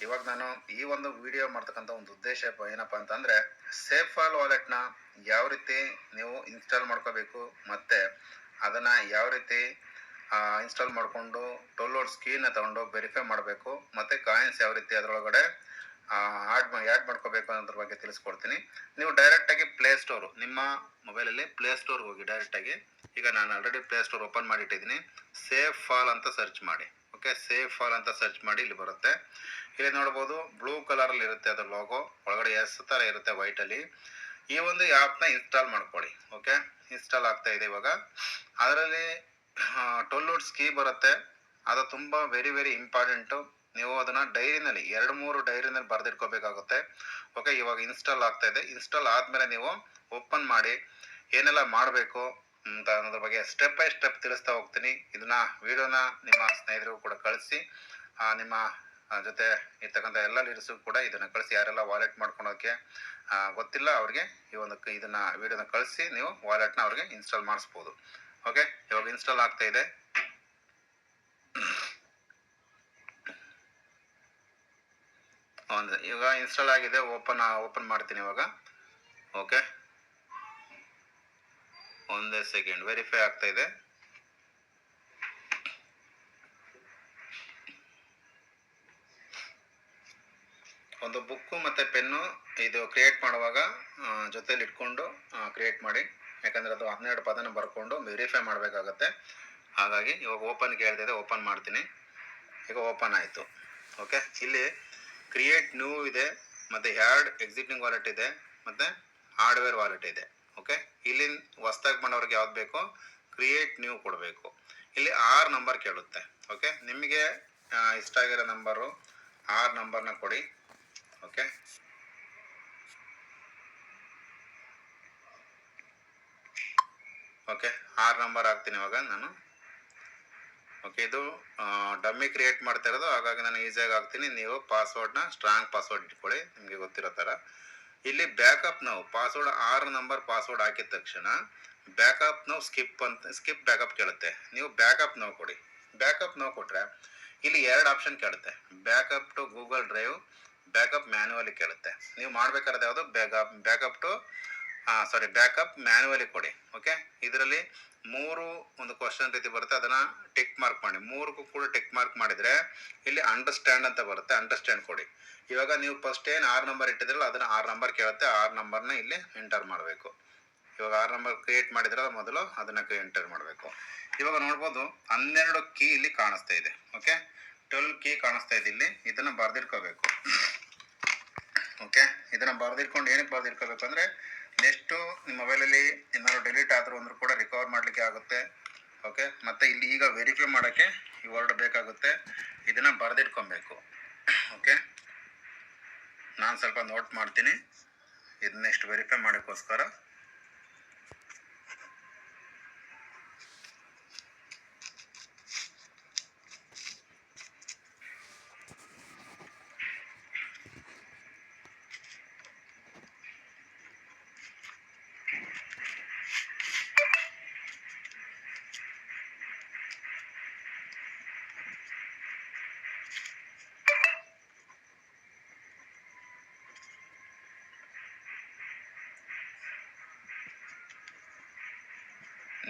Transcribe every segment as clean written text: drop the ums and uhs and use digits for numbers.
ಇವಾಗ ನಾನು ಈ ಒಂದು ವಿಡಿಯೋ ಮಾಡ್ತಕ್ಕಂಥ ಒಂದು ಉದ್ದೇಶ ಏನಪ್ಪ ಅಂತಂದರೆ, ಸೇಫಾಲ್ ವಾಲೆಟ್ನ ಯಾವ ರೀತಿ ನೀವು ಇನ್ಸ್ಟಾಲ್ ಮಾಡ್ಕೋಬೇಕು ಮತ್ತು ಅದನ್ನು ಯಾವ ರೀತಿ ಇನ್ಸ್ಟಾಲ್ ಮಾಡಿಕೊಂಡು ಡೌನ್ಲೋಡ್ ಸ್ಕೀನ್ನ ತೊಗೊಂಡು ವೆರಿಫೈ ಮಾಡಬೇಕು ಮತ್ತು ಕಾಯಿನ್ಸ್ ಯಾವ ರೀತಿ ಅದರೊಳಗಡೆ ಆ್ಯಡ್ ಮಾಡ್ಕೋಬೇಕು ಅನ್ನೋದ್ರ ಬಗ್ಗೆ ತಿಳಿಸ್ಕೊಡ್ತೀನಿ. ನೀವು ಡೈರೆಕ್ಟಾಗಿ ಪ್ಲೇಸ್ಟೋರು ನಿಮ್ಮ ಮೊಬೈಲಲ್ಲಿ ಪ್ಲೇಸ್ಟೋರ್ಗೆ ಹೋಗಿ ಡೈರೆಕ್ಟಾಗಿ. ಈಗ ನಾನು ಆಲ್ರೆಡಿ ಪ್ಲೇಸ್ಟೋರ್ ಓಪನ್ ಮಾಡಿಟ್ಟಿದ್ದೀನಿ. ಸೇಫಾಲ್ ಅಂತ ಸರ್ಚ್ ಮಾಡಿ. ಓಕೆ, ಸೇಫಾಲ್ ಅಂತ ಸರ್ಚ್ ಮಾಡಿ ಇಲ್ಲಿ ಬರುತ್ತೆ. ಇಲ್ಲಿ ನೋಡ್ಬೋದು ಬ್ಲೂ ಕಲರಲ್ಲಿ ಇರುತ್ತೆ ಅದರ ಲೋಗೋ, ಒಳಗಡೆ ಎಸ್ ಥರ ಇರುತ್ತೆ ವೈಟಲ್ಲಿ. ಈ ಒಂದು ಆ್ಯಪ್ನ ಇನ್ಸ್ಟಾಲ್ ಮಾಡ್ಕೊಳ್ಳಿ. ಓಕೆ, ಇನ್ಸ್ಟಾಲ್ ಆಗ್ತಾ ಇದೆ ಇವಾಗ. ಅದರಲ್ಲಿ ಡೌನ್ಲೋಡ್ ಸ್ಕೀ ಬರುತ್ತೆ, ಅದು ತುಂಬ ವೆರಿ ಇಂಪಾರ್ಟೆಂಟು. ನೀವು ಅದನ್ನು ಡೈರಿನಲ್ಲಿ 2-3 ಡೈರಿನಲ್ಲಿ ಬರೆದಿಟ್ಕೋಬೇಕಾಗುತ್ತೆ. ಓಕೆ, ಇವಾಗ ಇನ್ಸ್ಟಾಲ್ ಆಗ್ತಾ ಇದೆ. ಇನ್ಸ್ಟಾಲ್ ಆದಮೇಲೆ ನೀವು ಓಪನ್ ಮಾಡಿ ಏನೆಲ್ಲ ಮಾಡಬೇಕು ಅಂತ ಅನ್ನೋದ್ರ ಬಗ್ಗೆ ಸ್ಟೆಪ್ ಬೈ ಸ್ಟೆಪ್ ತಿಳಿಸ್ತಾ ಹೋಗ್ತೀನಿ. ಇದನ್ನ ವಿಡಿಯೋನ ನಿಮ್ಮ ಸ್ನೇಹಿತರಿಗೂ ಕೂಡ ಕಳಿಸಿ, ನಿಮ್ಮ ಜೊತೆ ಇರ್ತಕ್ಕಂಥ ಎಲ್ಲ ಲೀಡರ್ಸು ಕೂಡ ಇದನ್ನು ಕಳಿಸಿ. ಯಾರೆಲ್ಲ ವಾಲೆಟ್ ಮಾಡ್ಕೊಳೋಕ್ಕೆ ಗೊತ್ತಿಲ್ಲ ಅವ್ರಿಗೆ ಇದನ್ನು ವಿಡಿಯೋನ ಕಳಿಸಿ ನೀವು ವಾಲೆಟ್ನ ಅವ್ರಿಗೆ ಇನ್ಸ್ಟಾಲ್ ಮಾಡಿಸ್ಬೋದು. ಓಕೆ, ಇವಾಗ ಇನ್ಸ್ಟಾಲ್ ಆಗ್ತಾ ಇದೆ. ಇವಾಗ ಇನ್ಸ್ಟಾಲ್ ಆಗಿದೆ. ಓಪನ್ ಮಾಡ್ತೀನಿ ಇವಾಗ. ಓಕೆ, ಒಂದೇ ಸೆಕೆಂಡ್, ವೆರಿಫೈ ಆಗ್ತಾ ಇದೆ. ಒಂದು ಬುಕ್ಕು ಮತ್ತು ಪೆನ್ನು ಇದು ಕ್ರಿಯೇಟ್ ಮಾಡುವಾಗ ಜೊತೆಲಿ ಇಟ್ಕೊಂಡು ಕ್ರಿಯೇಟ್ ಮಾಡಿ, ಯಾಕಂದರೆ ಅದು 12 ಪದನ ಬರ್ಕೊಂಡು ವೆರಿಫೈ ಮಾಡಬೇಕಾಗತ್ತೆ. ಹಾಗಾಗಿ ಇವಾಗ ಓಪನ್ ಕೇಳ್ತಿದೆ, ಓಪನ್ ಮಾಡ್ತೀನಿ. ಈಗ ಓಪನ್ ಆಯಿತು. ಓಕೆ, ಇಲ್ಲಿ ಕ್ರಿಯೇಟ್ ನ್ಯೂ ಇದೆ, ಮತ್ತು ಆ್ಯಡ್ ಎಕ್ಸಿಸ್ಟಿಂಗ್ ವಾಲೆಟ್ ಇದೆ, ಮತ್ತು ಹಾರ್ಡ್ವೇರ್ ವಾಲೆಟ್ ಇದೆ. ಓಕೆ, ಇಲ್ಲಿ ಹೊಸ್ದಾಗಿ ಮಾಡೋರಿಗೆ ಯಾವ್ದು ಬೇಕೋ ಕ್ರಿಯೇಟ್ ನ್ಯೂ ಕೊಡಬೇಕು. ಇಲ್ಲಿ 6 ನಂಬರ್ ಕೇಳುತ್ತೆ. ಓಕೆ, ನಿಮಗೆ ಇಷ್ಟ ಆಗಿರೋ ನಂಬರು 6 ನಂಬರ್ನ ಕೊಡಿ. ಓಕೆ, ಓಕೆ 6 ನಂಬರ್ ಹಾಕ್ತೀನಿ ಇವಾಗ ನಾನು. ಓಕೆ, ಇದು ಡಮ್ಮಿ ಕ್ರಿಯೇಟ್ ಮಾಡ್ತಾ ಇರೋದು, ಹಾಗಾಗಿ ನಾನು ಈಸಿಯಾಗಿ ಹಾಕ್ತೀನಿ. ನೀವು ಪಾಸ್ವರ್ಡ್ನ ಸ್ಟ್ರಾಂಗ್ ಪಾಸ್ವರ್ಡ್ ಇಟ್ಕೊಳ್ಳಿ, ನಿಮಗೆ ಗೊತ್ತಿರೋ ಥರ. ಇಲ್ಲಿ ಬ್ಯಾಕಪ್ ನಾವು ಪಾಸ್ವರ್ಡ್ 6 ನಂಬರ್ ಪಾಸ್ವರ್ಡ್ ಹಾಕಿದ ತಕ್ಷಣ ಬ್ಯಾಕಪ್ ನಾವು ಸ್ಕಿಪ್ ಬ್ಯಾಕಪ್ ಕೇಳುತ್ತೆ. ನೀವು ಬ್ಯಾಕಪ್ ನಾವು ಕೊಡಿ. ಬ್ಯಾಕಪ್ ನಾವು ಕೊಟ್ಟರೆ ಇಲ್ಲಿ 2 ಆಪ್ಷನ್ ಕೇಳುತ್ತೆ. Backup to Google Drive, backup manually ಕೇಳುತ್ತೆ. ನೀವು ಮಾಡಬೇಕಾದ್ರೆ ಯಾವುದು ಬ್ಯಾಕಪ್ ಮ್ಯಾನ್ಯುವಲಿ ಕೊಡಿ. ಓಕೆ, ಇದರಲ್ಲಿ 3 ಒಂದು ಕ್ವಶನ್ ರೀತಿ ಬರುತ್ತೆ, ಅದನ್ನು ಟಿಕ್ ಮಾರ್ಕ್ ಮಾಡಿ. 3ಕ್ಕೂ ಕೂಡ ಟಿಕ್ ಮಾರ್ಕ್ ಮಾಡಿದರೆ ಇಲ್ಲಿ ಅಂಡರ್ಸ್ಟ್ಯಾಂಡ್ ಅಂತ ಬರುತ್ತೆ, ಅಂಡರ್ಸ್ಟ್ಯಾಂಡ್ ಕೊಡಿ. ಇವಾಗ ನೀವು ಫಸ್ಟ್ ಏನು 6 ನಂಬರ್ ಇಟ್ಟಿದ್ರಲ್ಲ ಅದನ್ನು 6 ನಂಬರ್ ಕೇಳುತ್ತೆ. 6 ನಂಬರ್ನ ಇಲ್ಲಿ ಎಂಟರ್ ಮಾಡಬೇಕು. ಇವಾಗ 6 ನಂಬರ್ ಕ್ರಿಯೇಟ್ ಮಾಡಿದ್ರಲ್ಲ ಮೊದಲು, ಅದನ್ನು ಎಂಟರ್ ಮಾಡಬೇಕು. ಇವಾಗ ನೋಡ್ಬೋದು 12 ಕೀ ಇಲ್ಲಿ ಕಾಣಿಸ್ತಾ ಇದೆ. ಓಕೆ, 12 ಕೀ ಕಾಣಿಸ್ತಾ ಇದೆ ಇಲ್ಲಿ. ಇದನ್ನು ಬರೆದಿಟ್ಕೋಬೇಕು. ಓಕೆ, ಇದನ್ನು ಬರೆದಿಟ್ಕೊಂಡು ಏನಕ್ಕೆ ಬರೆದಿಟ್ಕೋಬೇಕು ಅಂದರೆ, ನೆಕ್ಸ್ಟು ನಿಮ್ಮ ಮೊಬೈಲಲ್ಲಿ ಏನಾದ್ರು ಡಿಲೀಟ್ ಆದರೂ ಅಂದರೂ ಕೂಡ ರಿಕವರ್ ಮಾಡಲಿಕ್ಕೆ ಆಗುತ್ತೆ. ಓಕೆ, ಮತ್ತು ಇಲ್ಲಿ ಈಗ ವೆರಿಫೈ ಮಾಡೋಕ್ಕೆ ಈ ವರ್ಡ್ ಬೇಕಾಗುತ್ತೆ. ಇದನ್ನು ಬರೆದಿಟ್ಕೊಬೇಕು. ಓಕೆ, ನಾನು ಸ್ವಲ್ಪ ನೋಟ್ ಮಾಡ್ತೀನಿ ಇದು ನೆಕ್ಸ್ಟ್ ವೆರಿಫೈ ಮಾಡೋಕ್ಕೋಸ್ಕರ.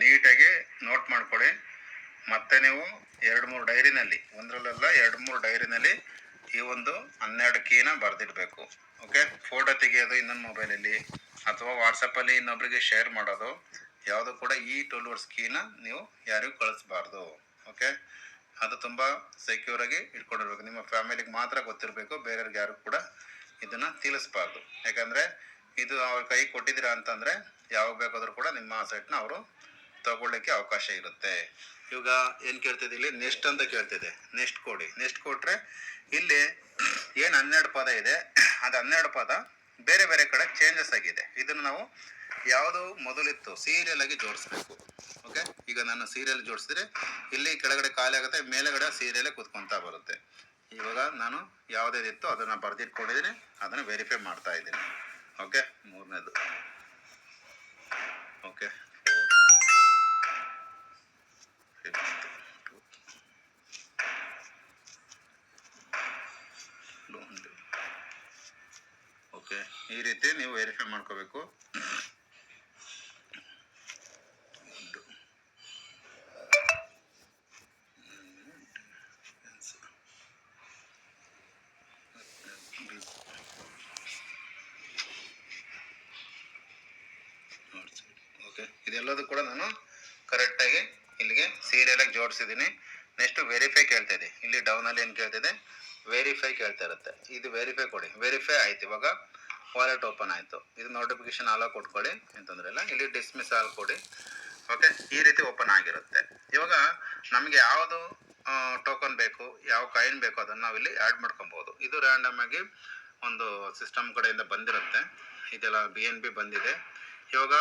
ನೀಟಾಗಿ ನೋಟ್ ಮಾಡ್ಕೊಳ್ಳಿ. ಮತ್ತೆ ನೀವು 2-3 ಡೈರಿನಲ್ಲಿ, ಒಂದರಲ್ಲೆಲ್ಲ 2-3 ಡೈರಿನಲ್ಲಿ ಈ ಒಂದು 12 ಕೀನ ಬರೆದಿಡಬೇಕು. ಓಕೆ, ಫೋಟೋ ತೆಗೆಯೋದು ಇನ್ನೊಂದು ಮೊಬೈಲಲ್ಲಿ ಅಥವಾ ವಾಟ್ಸಪ್ಪಲ್ಲಿ ಇನ್ನೊಬ್ಬರಿಗೆ ಶೇರ್ ಮಾಡೋದು ಯಾವುದು ಕೂಡ ಈ ಡೌನ್ಲೋಡ್ಸ್ ಕೀನ ನೀವು ಯಾರಿಗೂ ಕಳಿಸ್ಬಾರ್ದು. ಓಕೆ, ಅದು ತುಂಬ ಸೆಕ್ಯೂರಾಗಿ ಇಟ್ಕೊಂಡಿರ್ಬೇಕು. ನಿಮ್ಮ ಫ್ಯಾಮಿಲಿಗೆ ಮಾತ್ರ ಗೊತ್ತಿರಬೇಕು, ಬೇರೆಯವ್ರಿಗೆ ಯಾರು ಕೂಡ ಇದನ್ನು ತಿಳಿಸ್ಬಾರ್ದು. ಯಾಕಂದರೆ ಇದು ಅವ್ರ ಕೈ ಕೊಟ್ಟಿದ್ದೀರಾ ಅಂತಂದರೆ ಯಾವಾಗ ಬೇಕಾದರೂ ಕೂಡ ನಿಮ್ಮ ಸೈಟ್ನ ಅವರು ತಗೊಳ್ಳಿಕ್ಕೆ ಅವಕಾಶ ಇರುತ್ತೆ. ಇವಾಗ ಏನು ಕೇಳ್ತಿದೆ ಇಲ್ಲಿ, ನೆಕ್ಸ್ಟ್ ಅಂತ ಕೇಳ್ತಿದೆ. ನೆಕ್ಸ್ಟ್ ಕೊಡಿ. ನೆಕ್ಸ್ಟ್ ಕೊಟ್ಟರೆ ಇಲ್ಲಿ ಏನು 12 ಪದ ಇದೆ, ಅದು 12 ಪದ ಬೇರೆ ಬೇರೆ ಕಡೆ ಚೇಂಜಸ್ ಆಗಿದೆ. ಇದನ್ನು ನಾವು ಯಾವುದು ಮೊದಲಿತ್ತು ಸೀರಿಯಲ್ ಆಗಿ ಜೋಡಿಸ್ಬೇಕು. ಓಕೆ, ಈಗ ನಾನು ಸೀರಿಯಲ್ ಜೋಡಿಸಿದ್ರೆ ಇಲ್ಲಿ ಕೆಳಗಡೆ ಖಾಲಿ ಆಗುತ್ತೆ, ಮೇಲೆಗಡೆ ಸೀರಿಯಲ್ಲೇ ಕೂತ್ಕೊತಾ ಬರುತ್ತೆ. ಇವಾಗ ನಾನು ಯಾವುದೇದಿತ್ತು ಅದನ್ನು ಬರೆದಿಟ್ಕೊಂಡಿದ್ದೀನಿ, ಅದನ್ನು ವೆರಿಫೈ ಮಾಡ್ತಾ ಇದ್ದೀನಿ. ಓಕೆ, 3ನೇದು. ಓಕೆ, 4, 5, 2, ಓಕೆ, ಈ ರೀತಿ ನೀವು ವೆರಿಫೈ ಮಾಡ್ಕೋಬೇಕು. ಓಕೆ, ಇದೆಲ್ಲದೂ ಕೂಡ ನಾನು ಕರೆಕ್ಟಾಗಿ ಇಲ್ಲಿಗೆ ಸೀರಿಯಲಾಗಿ ಜೋಡಿಸಿದ್ದೀನಿ. ನೆಕ್ಸ್ಟ್ ವೆರಿಫೈ ಕೇಳ್ತಾ ಇದೆ. ಇಲ್ಲಿ ಡೌನಲ್ಲಿ ಏನು ಕೇಳ್ತಿದೆ, ವೆರಿಫೈ ಕೇಳ್ತಾ ಇರುತ್ತೆ. ಇದು ವೆರಿಫೈ ಕೊಡಿ. ವೆರಿಫೈ ಆಯ್ತು, ಇವಾಗ ವಾಲೆಟ್ ಓಪನ್ ಆಯಿತು. ಇದು ನೋಟಿಫಿಕೇಶನ್ ಆಲ್ ಕೊಟ್ಕೊಳ್ಳಿ, ಅಂತಂದ್ರೆ ಇಲ್ಲ. ಇಲ್ಲಿ ಡಿಸ್ಮಿಸ್ ಆಲ್ ಕೊಡಿ. ಓಕೆ, ಈ ರೀತಿ ಓಪನ್ ಆಗಿರುತ್ತೆ. ಇವಾಗ ನಮಗೆ ಯಾವುದು ಟೋಕನ್ ಬೇಕು, ಯಾವ ಕಾಯಿನ್ ಬೇಕು ಅದನ್ನು ನಾವಿಲ್ಲಿ ಆ್ಯಡ್ ಮಾಡ್ಕೊಬೋದು. ಇದು ರ್ಯಾಂಡಮ್ ಆಗಿ ಒಂದು ಸಿಸ್ಟಮ್ ಕಡೆಯಿಂದ ಬಂದಿರುತ್ತೆ. ಇದೆಲ್ಲ BNB ಬಂದಿದೆ. ಇವಾಗ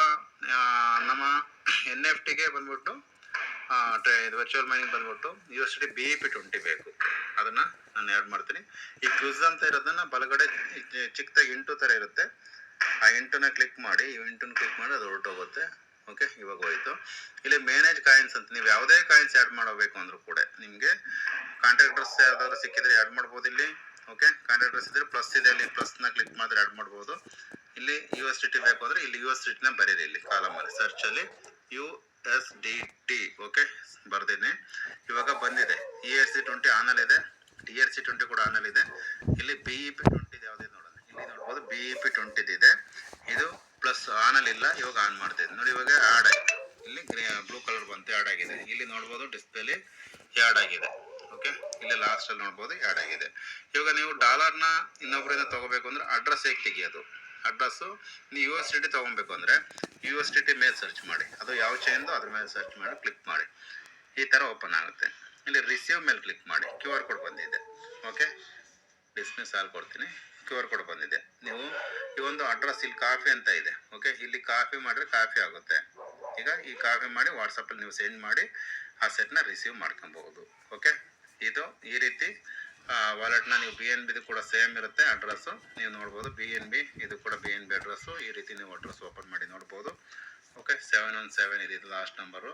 ನಮ್ಮ NFT ಬಂದ್ಬಿಟ್ಟು ಇದು ವರ್ಚುವಲ್ ಮೈನಿಂಗ್ ಬಂದ್ಬಿಟ್ಟು USDT BEP20 ಬೇಕು. ಅದನ್ನು ನಾನು ಆ್ಯಡ್ ಮಾಡ್ತೀನಿ. ಈ ಕ್ವಿಜ್ ಅಂತ ಇರೋದನ್ನ ಬಲಗಡೆ ಚಿಕ್ಕದಾಗಿ ಇಂಟು ಥರ ಇರುತ್ತೆ. ಆ ಇಂಟುನ ಕ್ಲಿಕ್ ಮಾಡಿ, ಅದು ಹೊರಟೋಗುತ್ತೆ. ಓಕೆ, ಇವಾಗ ಹೋಯ್ತು. ಇಲ್ಲಿ ಮ್ಯಾನೇಜ್ ಕಾಯಿನ್ಸ್ ಅಂತ, ನೀವು ಯಾವುದೇ ಕಾಯಿನ್ಸ್ ಆ್ಯಡ್ ಮಾಡಬೇಕು ಅಂದರೂ ಕೂಡ ನಿಮಗೆ ಕಾಂಟ್ರಾಕ್ಟರ್ಸ್ ಯಾವ್ದಾದ್ರು ಸಿಕ್ಕಿದ್ರೆ ಆ್ಯಡ್ ಮಾಡ್ಬೋದು ಇಲ್ಲಿ. ಓಕೆ, ಕಾಂಟ್ರಾಕ್ಟರ್ಸ್ ಇದ್ರೆ ಪ್ಲಸ್ ಇದೆ, ಅಲ್ಲಿ ಪ್ಲಸ್ನ ಕ್ಲಿಕ್ ಮಾಡಿದ್ರೆ ಆ್ಯಡ್ ಮಾಡ್ಬೋದು. ಇಲ್ಲಿ USDT ಬೇಕು ಅಂದರೆ ಇಲ್ಲಿ USDTನ ಬರೀರಿ. ಇಲ್ಲಿ ಕಾಲಮಲ್ಲಿ ಸರ್ಚಲ್ಲಿ USDT ಓಕೆ ಬರ್ದೇನೆ. ಇವಾಗ ಬಂದಿದೆ. ERC20 ಆನಲ್ಲಿದೆ, TRC20 ಕೂಡ ಆನಲ್ಲಿದೆ. ಇಲ್ಲಿ BEP20 ಯಾವುದಿದೆ ನೋಡೋಣ. ಇಲ್ಲಿ ನೋಡ್ಬೋದು BEP20 ಇದೆ. ಇದು ಪ್ಲಸ್ ಆನಲ್ಲಿಲ್ಲ, ಇವಾಗ ಆನ್ ಮಾಡ್ತಿದ್ದೆ ನೋಡಿ. ಇವಾಗ ಆ್ಯಡ್ ಆಗಿದೆ. ಇಲ್ಲಿ ಬ್ಲೂ ಕಲರ್ ಬಂತು, ಆ್ಯಡ್ ಆಗಿದೆ. ಇಲ್ಲಿ ನೋಡ್ಬೋದು ಡಿಸ್ಪ್ಲೇಲಿ ಆ್ಯಡ್ ಆಗಿದೆ. ಓಕೆ, ಇಲ್ಲಿ ಲಾಸ್ಟಲ್ಲಿ ನೋಡ್ಬೋದು ಆ್ಯಡ್ ಆಗಿದೆ. ಇವಾಗ ನೀವು ಡಾಲರ್ನ ಇನ್ನೊಬ್ಬರಿಂದ ತೊಗೋಬೇಕು ಅಂದರೆ ಅಡ್ರೆಸ್ ಹೇಗೆ ತೆಗಿಯೋದು? ಅಡ್ರೆಸ್ಸು ನೀವು USDT ತೊಗೊಬೇಕು ಅಂದರೆ USDT ಮೇಲೆ ಸರ್ಚ್ ಮಾಡಿ. ಅದು ಯಾವ ಚೈನ್ದು ಅದ್ರ ಮೇಲೆ ಸರ್ಚ್ ಮಾಡಿ ಕ್ಲಿಕ್ ಮಾಡಿ, ಈ ಥರ ಓಪನ್ ಆಗುತ್ತೆ. ಇಲ್ಲಿ ರಿಸೀವ್ ಮೇಲೆ ಕ್ಲಿಕ್ ಮಾಡಿ, QR ಕೋಡ್ ಬಂದಿದೆ. ಓಕೆ, ಡಿಸ್ಮಿಸ್ ಆಲ್ ಕೊಡ್ತೀನಿ. QR ಕೋಡ್ ಬಂದಿದೆ. ನೀವು ಈ ಒಂದು ಅಡ್ರೆಸ್ ಇಲ್ಲಿ ಕಾಫಿ ಅಂತ ಇದೆ. ಓಕೆ, ಇಲ್ಲಿ ಕಾಪಿ ಮಾಡಿದ್ರೆ ಕಾಪಿ ಆಗುತ್ತೆ. ಈಗ ಈ ಕಾಪಿ ಮಾಡಿ ವಾಟ್ಸಪ್ಪಲ್ಲಿ ನೀವು ಸೆಂಡ್ ಮಾಡಿ ಆ ಸೆಟ್ನ ರಿಸೀವ್ ಮಾಡ್ಕೊಬಹುದು. ಓಕೆ, ಇದು ಈ ರೀತಿ ವಾಲೆಟ್ನ ನೀವು BNB ಕೂಡ ಸೇಮ್ ಇರುತ್ತೆ ಅಡ್ರೆಸ್ಸು. ನೀವು ನೋಡ್ಬೋದು BNB, ಇದು ಕೂಡ BNB ಅಡ್ರೆಸ್ಸು. ಈ ರೀತಿ ನೀವು ಅಡ್ರೆಸ್ ಓಪನ್ ಮಾಡಿ ನೋಡ್ಬೋದು. ಓಕೆ, 717 ಇದು ಲಾಸ್ಟ್ ನಂಬರು.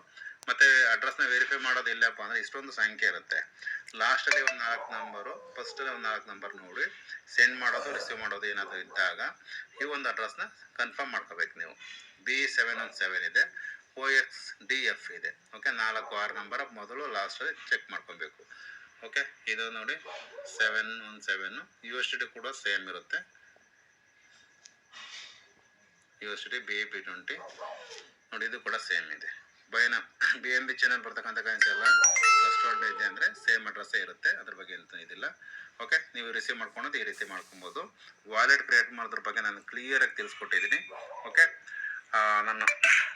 ಮತ್ತು ಅಡ್ರೆಸ್ನ ವೆರಿಫೈ ಮಾಡೋದು ಇಲ್ಲಪ್ಪ ಅಂದರೆ ಇಷ್ಟೊಂದು ಸಂಖ್ಯೆ ಇರುತ್ತೆ. ಲಾಸ್ಟಲ್ಲಿ ಒಂದು 4 ನಂಬರು, ಫಸ್ಟಲ್ಲಿ ಒಂದು 4 ನಂಬರ್ ನೋಡಿ ಸೆಂಡ್ ಮಾಡೋದು ರಿಸೀವ್ ಮಾಡೋದು ಏನಾದರೂ ಇದ್ದಾಗ ಈ ಒಂದು ಅಡ್ರೆಸ್ನ ಕನ್ಫರ್ಮ್ ಮಾಡ್ಕೋಬೇಕು ನೀವು. B717 ಇದೆ, OXDF ಇದೆ. ಓಕೆ, 4-6 ನಂಬರ್ ಮೊದಲು ಲಾಸ್ಟಲ್ಲಿ ಚೆಕ್ ಮಾಡ್ಕೊಬೇಕು. ಓಕೆ, ಇದು ನೋಡಿ 717. USDT ಕೂಡ ಸೇಮ್ ಇರುತ್ತೆ. USDT BEP20 ನೋಡಿ, ಇದು ಕೂಡ ಸೇಮ್ ಇದೆ. BNB ಚಾನಲ್ ಬರ್ತಕ್ಕಂಥ ಕಾಯಿನ್ಸ್ ಎಲ್ಲ ಟ್ರಸ್ಟೆಡ್ ಇದೆ ಅಂದರೆ ಸೇಮ್ ಅಡ್ರೆಸ್ಸೇ ಇರುತ್ತೆ, ಅದ್ರ ಬಗ್ಗೆ ಎಂತ ಇದಿಲ್ಲ. ಓಕೆ, ನೀವು ರಿಸೀವ್ ಮಾಡ್ಕೊಳೋದು ಈ ರೀತಿ ಮಾಡ್ಕೊಬೋದು. ವಾಲೆಟ್ ಕ್ರಿಯೇಟ್ ಮಾಡೋದ್ರ ಬಗ್ಗೆ ನಾನು ಕ್ಲಿಯರಾಗಿ ತಿಳಿಸ್ಕೊಟ್ಟಿದ್ದೀನಿ. ಓಕೆ, ನನ್ನ